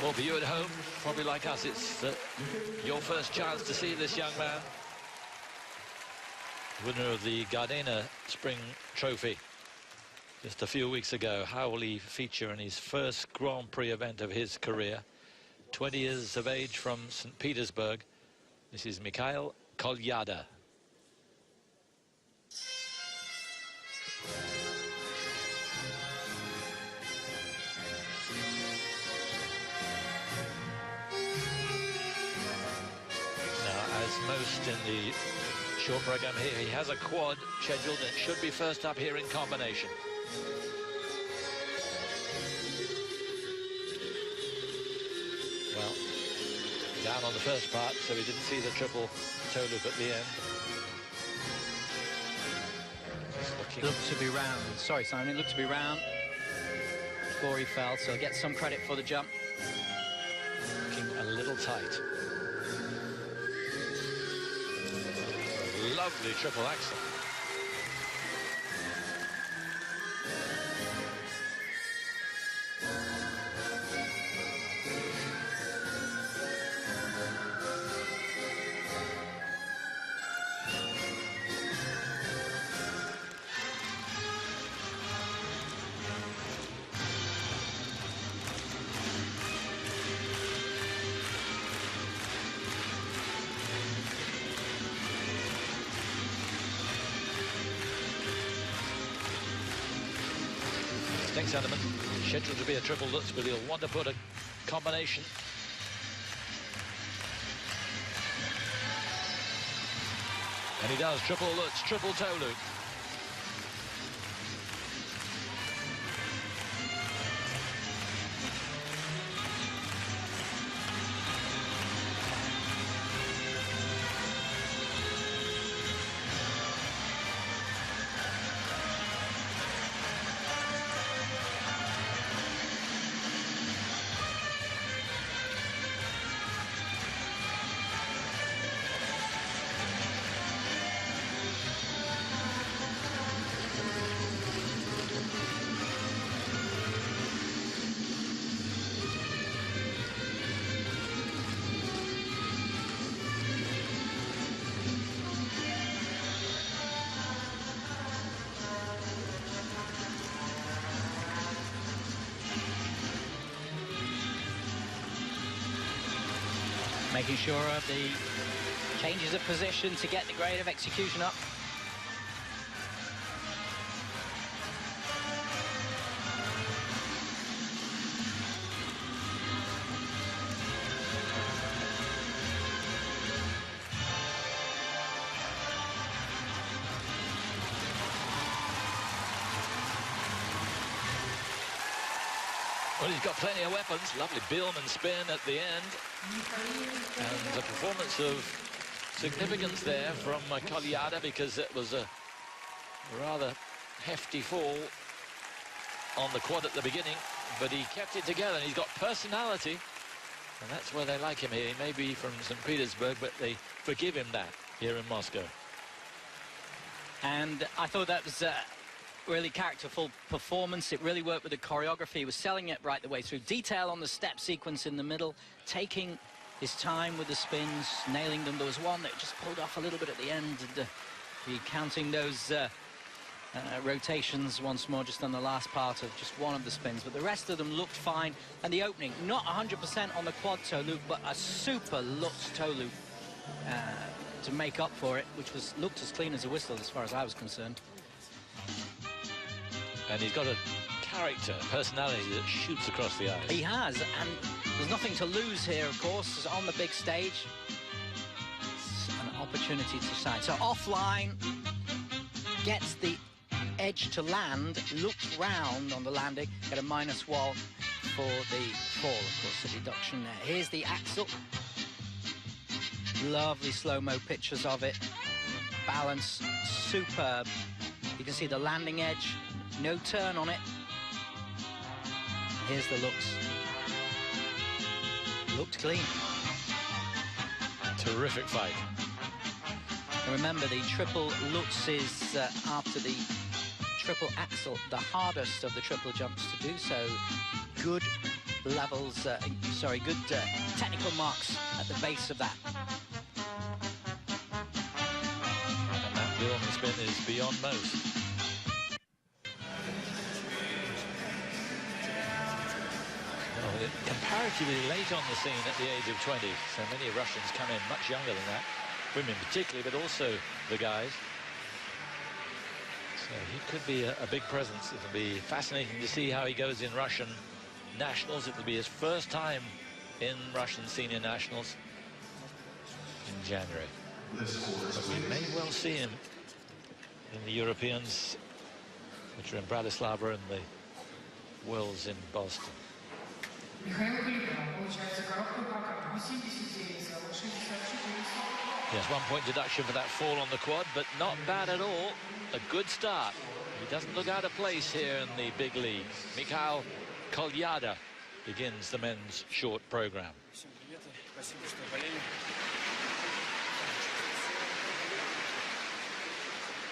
Well, for you at home, probably like us, it's your first chance to see this young man. Winner of the Gardena Spring Trophy just a few weeks ago. How will he feature in his first Grand Prix event of his career? 20 years of age from St. Petersburg. This is Mikhail KOLYADA. As most in the short program here, he has a quad scheduled and it should be first up here in combination. Well, down on the first part, so he didn't see the triple toe loop at the end. Looked to be round. Sorry, Simon, it looked to be round before he fell, so he'll get some credit for the jump. Looking a little tight. Lovely triple axel. Next element, scheduled to be a triple Lutz, but he'll want to put a combination. And he does, triple Lutz, triple toe loop. Making sure of the changes of position to get the grade of execution up. Well, he's got plenty of weapons. Lovely Bielman spin at the end. And a performance of significance there from KOLYADA, because it was a rather hefty fall on the quad at the beginning, but he kept it together and he's got personality, and that's where they like him here. He may be from St. Petersburg, but they forgive him that here in Moscow. And I thought that was really characterful performance. It really worked with the choreography. He was selling it right the way through. Detail on the step sequence in the middle, taking his time with the spins, nailing them. There was one that just pulled off a little bit at the end. And, counting those rotations once more just on the last part of just one of the spins, but the rest of them looked fine. And the opening, not 100% on the quad toe loop, but a super Lutz toe loop to make up for it, which looked as clean as a whistle as far as I was concerned. And he's got a character, personality that shoots across the eyes. He has, and there's nothing to lose here, of course. It's on the big stage. It's an opportunity to shine. So offline, gets the edge to land, looks round on the landing, get a -1 for the fall, of course, the deduction there. Here's the axel. Lovely slow-mo pictures of it. Balance, superb. You can see the landing edge. No turn on it. Here's the looks. Looked clean. Terrific fight. And remember, the triple Lutz is, after the triple axel, the hardest of the triple jumps to do so. Good levels, good technical marks at the base of that. And that Billman spin is beyond most. Well, comparatively late on the scene at the age of 20. So many Russians come in much younger than that. Women particularly, but also the guys. So he could be a big presence. It'll be fascinating to see how he goes in Russian nationals. It will be his first time in Russian senior nationals in January. But we may well see him in the Europeans, which are in Bratislava, and the Worlds in Boston. Mikhail получается короткую прокатку 89 за 64. Yes, 1 point deduction for that fall on the quad, but not bad at all. A good start. He doesn't look out of place here in the big league. Mikhail KOLYADA begins the men's short program.